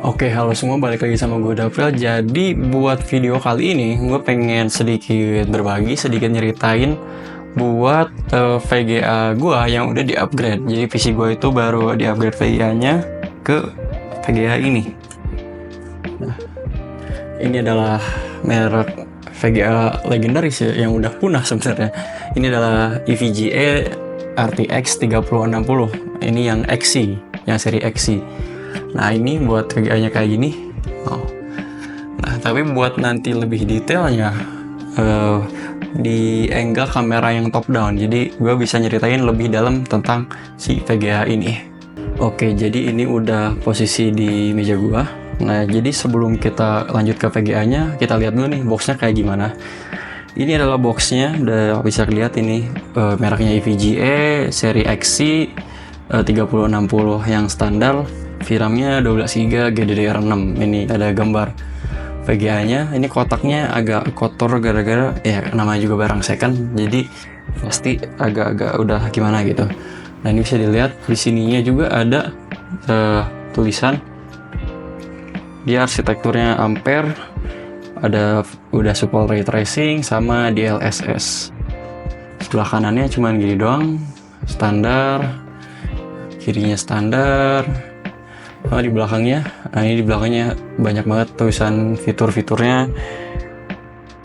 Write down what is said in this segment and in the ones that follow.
Oke, halo semua, balik lagi sama gue Dapil. Jadi buat video kali ini gue pengen sedikit berbagi, sedikit nyeritain buat VGA gue yang udah di-upgrade. Jadi PC gue itu baru di-upgrade VGA-nya ke VGA ini. Nah, ini adalah merek VGA legendaris ya, yang udah punah sebenarnya. Ini adalah EVGA RTX 3060. Ini yang XC, yang seri XC. Nah, ini buat VGA-nya kayak gini. Nah, tapi buat nanti lebih detailnya di angle kamera yang top down, jadi gue bisa nyeritain lebih dalam tentang si VGA ini. Oke, jadi ini udah posisi di meja gue. Nah, jadi sebelum kita lanjut ke VGA-nya, kita lihat dulu nih boxnya kayak gimana. Ini adalah boxnya, udah bisa lihat ini mereknya EVGA seri XC 3060 yang standar. VRAM-nya 12 GB GDDR6. Ini ada gambar VGA-nya. Ini kotaknya agak kotor gara-gara ya namanya juga barang second, jadi pasti agak-agak udah gimana gitu. Nah, ini bisa dilihat di sininya juga ada tulisan. Dia arsitekturnya Ampere, ada udah support ray tracing sama DLSS. Sebelah kanannya cuman gini doang, standar. Kirinya standar. Di belakangnya, nah ini di belakangnya banyak banget tulisan fitur-fiturnya.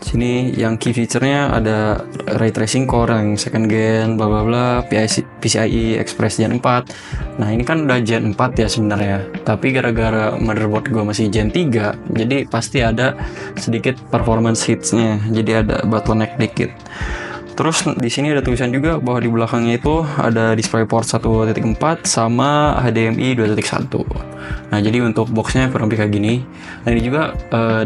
Sini yang key feature-nya ada ray tracing core yang second gen, bla bla bla, PCIe Express Gen 4. Nah, ini kan udah Gen 4 ya sebenarnya. Tapi gara-gara motherboard gue masih Gen 3, jadi pasti ada sedikit performance hits-nya. Jadi ada bottleneck dikit. Terus di sini ada tulisan juga bahwa di belakangnya itu ada DisplayPort 1.4 sama HDMI 2.1. Nah, jadi untuk boxnya kurang lebih kayak gini. Nah, ini juga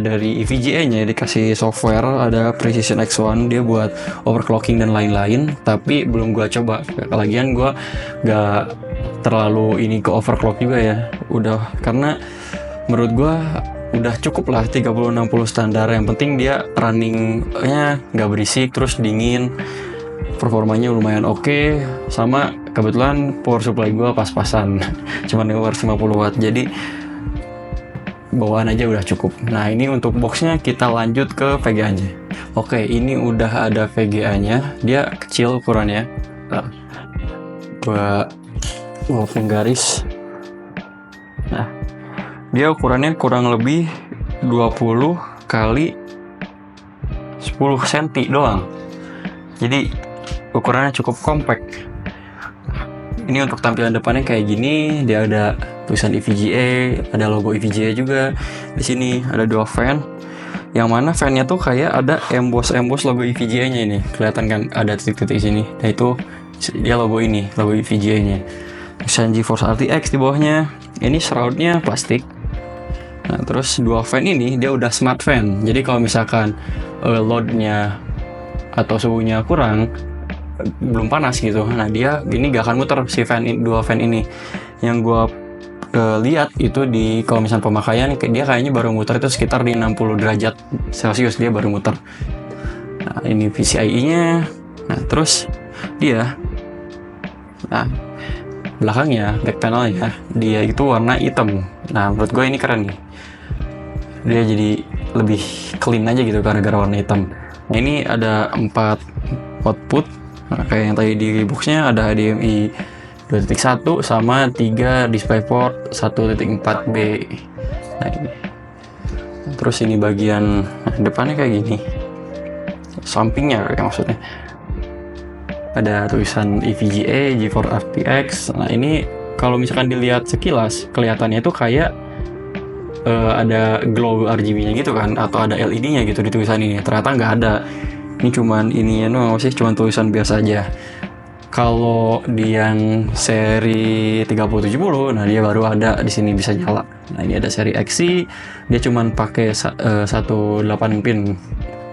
dari EVGA-nya dikasih software, ada Precision X1, dia buat overclocking dan lain-lain. Tapi belum gua coba. Lagian gua gak terlalu ini ke overclock juga ya. Udah, karena menurut gua udah cukup lah 3060 standar. Yang penting dia runningnya nggak berisik, terus dingin, performanya lumayan oke. Sama kebetulan power supply gue pas-pasan cuman 550 watt, jadi bawaan aja udah cukup. Nah, ini untuk boxnya, kita lanjut ke VGA nya. Oke, ini udah ada VGA nya, dia kecil ukurannya. Gua maafin garis. Nah, dia ukurannya kurang lebih 20 kali 10 cm doang. Jadi ukurannya cukup compact. Ini untuk tampilan depannya kayak gini. Dia ada tulisan EVGA, ada logo EVGA juga. Di sini ada dua fan. Yang mana fan-nya tuh kayak ada emboss logo EVGA-nya ini. Kelihatan kan ada titik-titik sini. Nah, itu dia logo ini, logo EVGA-nya. Tulisan GeForce RTX di bawahnya. Ini shroud-nya plastik. Nah, terus dua fan ini dia udah smart fan. Jadi kalau misalkan load-nya atau suhunya kurang, belum panas gitu, nah dia gini gak akan muter si fan ini, dua fan ini. Yang gue lihat itu di kalau misalnya pemakaian, dia kayaknya baru muter itu sekitar di 60 derajat Celcius dia baru muter. Nah, ini PCIe-nya. Nah, terus dia, nah belakangnya, back panel-nya, dia itu warna hitam. Nah, menurut gue ini keren nih. Dia jadi lebih clean aja gitu gara-gara warna hitam. Nah, ini ada 4 output. Nah, kayak yang tadi di boxnya ada HDMI 2.1 sama 3 DisplayPort 1.4B. Nah, ini. Terus ini bagian depannya kayak gini. Sampingnya kayak maksudnya. Ada tulisan EVGA, GeForce RTX. Nah, ini kalau misalkan dilihat sekilas, kelihatannya itu kayak ada glow RGB-nya gitu kan, atau ada LED-nya gitu di tulisan ini. Ternyata nggak ada. Ini cuman ininya doang sih, cuman tulisan biasa aja. Kalau di yang seri 3070, nah dia baru ada di sini bisa nyala. Nah, ini ada seri XC, dia cuman pakai 18 pin.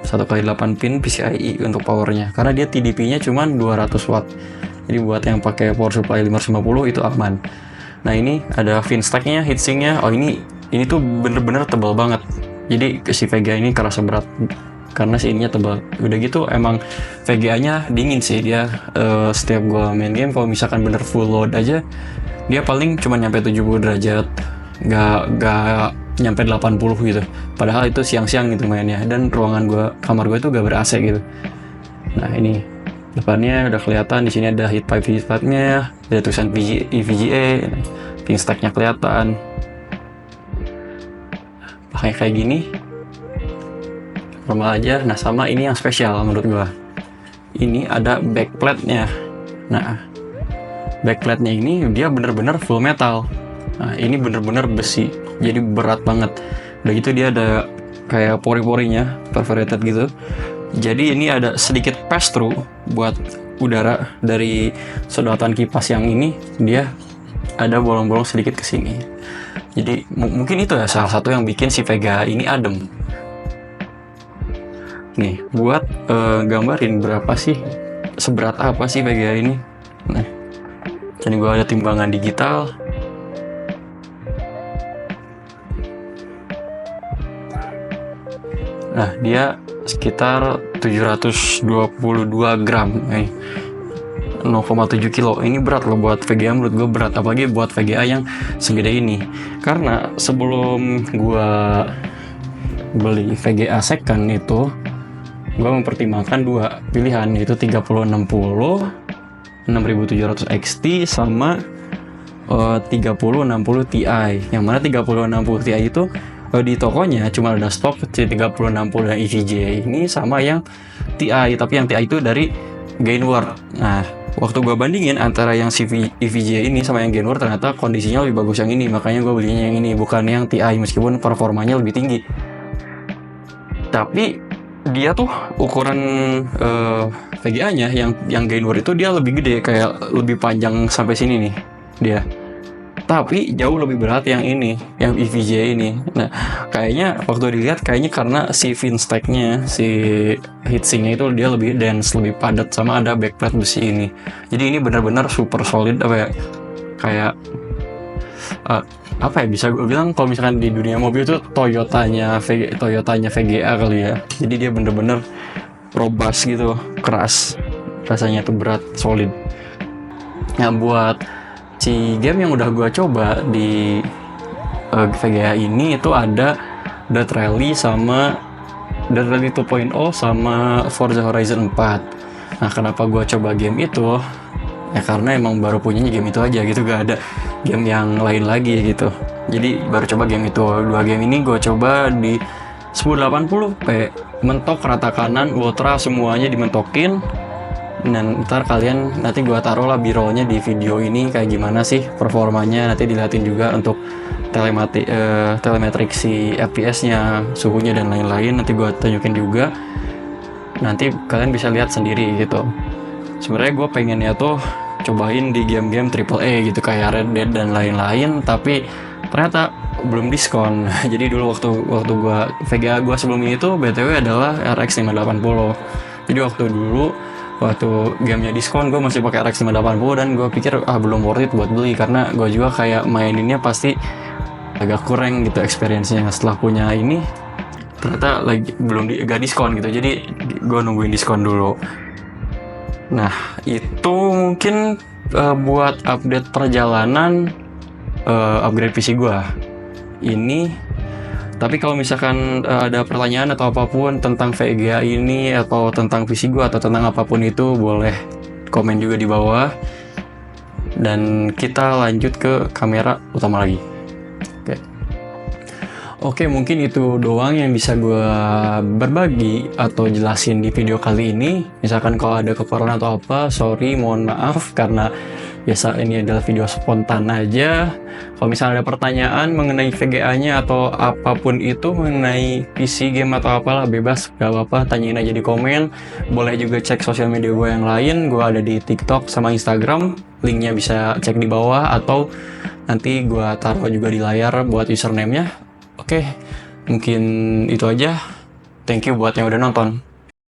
1x8 pin PCIe untuk powernya, karena dia TDP-nya cuma 200 watt. Jadi buat yang pakai power supply 550 itu aman. Nah, ini ada fin stack-nya, heatsink-nya. Oh, ini tuh bener-bener tebal banget. Jadi si VGA ini kerasa berat karena si ininya tebal. Udah gitu emang VGA-nya dingin sih dia. Setiap gua main game, kalau misalkan bener full load aja, dia paling cuma nyampe 70 derajat. nggak nyampe 80 gitu, padahal itu siang-siang gitu mainnya, dan kamar gue tuh gak ber-AC gitu. Nah ini depannya udah kelihatan, di sini ada heat pipe-nya, ada tulisan EVGA, pin stack-nya kelihatan. Pakai kayak gini normal aja. Nah sama ini yang spesial menurut gue, ini ada backplate-nya. Nah backplate-nya ini dia bener-bener full metal. Nah ini bener-bener besi, jadi berat banget. Udah gitu dia ada kayak pori-porinya, perforated gitu. Jadi ini ada sedikit pass through buat udara dari sedotan kipas yang ini, dia ada bolong-bolong sedikit ke sini. Jadi mungkin itu ya salah satu yang bikin si Vega ini adem. Nih buat gambarin seberat apa sih Vega ini. Nah jadi gue ada timbangan digital. Nah dia sekitar 722 gram, 0,7 kilo. Ini berat loh buat VGA, menurut gue berat, apalagi buat VGA yang segede ini. Karena sebelum gue beli VGA second itu, gue mempertimbangkan dua pilihan, yaitu 3060 6700 XT sama 3060 Ti. Yang mana 3060 Ti itu di tokonya cuma ada stok C3060 dan EVGA ini sama yang TI, tapi yang TI itu dari Gainward. Nah waktu gue bandingin antara yang EVGA ini sama yang Gainward, ternyata kondisinya lebih bagus yang ini, makanya gue belinya yang ini, bukan yang TI, meskipun performanya lebih tinggi. Tapi dia tuh ukuran VGA nya yang Gainward itu dia lebih gede, kayak lebih panjang sampai sini nih dia, tapi jauh lebih berat yang ini, yang EVGA ini. Nah kayaknya waktu dilihat kayaknya karena si fin stack-nya, si heatsinknya itu dia lebih dense, lebih padat, sama ada backplate besi ini. Jadi ini benar-benar super solid, kayak bisa gue bilang kalau misalkan di dunia mobil itu Toyotanya VGA kali ya. Jadi dia bener-bener robust gitu, keras, rasanya tuh berat, solid. Nah buat si game yang udah gue coba di VGA ini itu ada Dirt Rally 2.0 sama Forza Horizon 4. Nah kenapa gue coba game itu? Ya karena emang baru punyanya game itu aja gitu, gak ada game yang lain lagi gitu. Jadi baru coba game itu. Dua game ini gue coba di 1080p, mentok rata kanan, ultra semuanya dimentokin. Dan ntar nanti gue taruh lah b-rollnya di video ini kayak gimana sih performanya, nanti dilihatin juga untuk telemetrik si FPS-nya, suhunya dan lain-lain, nanti gue tunjukin juga. Nanti kalian bisa lihat sendiri gitu. Sebenarnya gue pengennya tuh cobain di game-game AAA gitu kayak Red Dead dan lain-lain, tapi ternyata belum diskon. Jadi dulu waktu VGA gue sebelum ini tuh BTW adalah RX 580. Jadi waktu gamenya diskon gue masih pakai RX 580, dan gue pikir belum worth it buat beli, karena gue juga kayak maininnya pasti agak kurang gitu experience-nya. Setelah punya ini ternyata gak diskon gitu, jadi gue nungguin diskon dulu. Nah itu mungkin buat update perjalanan upgrade PC gue ini. Tapi kalau misalkan ada pertanyaan atau apapun tentang VGA ini, atau tentang PC gue, atau tentang apapun itu, boleh komen juga di bawah. Dan kita lanjut ke kamera utama lagi. Oke, mungkin itu doang yang bisa gue berbagi atau jelasin di video kali ini. Misalkan kalau ada kekurangan atau apa, sorry, mohon maaf, karena biasa ini adalah video spontan aja. Kalau misalnya ada pertanyaan mengenai VGA-nya atau apapun itu, mengenai PC game atau apalah, bebas, gak apa-apa, tanyain aja di komen. Boleh juga cek sosial media gue yang lain, gue ada di TikTok sama Instagram, linknya bisa cek di bawah, atau nanti gue taruh juga di layar buat username-nya. Oke, mungkin itu aja. Thank you buat yang udah nonton.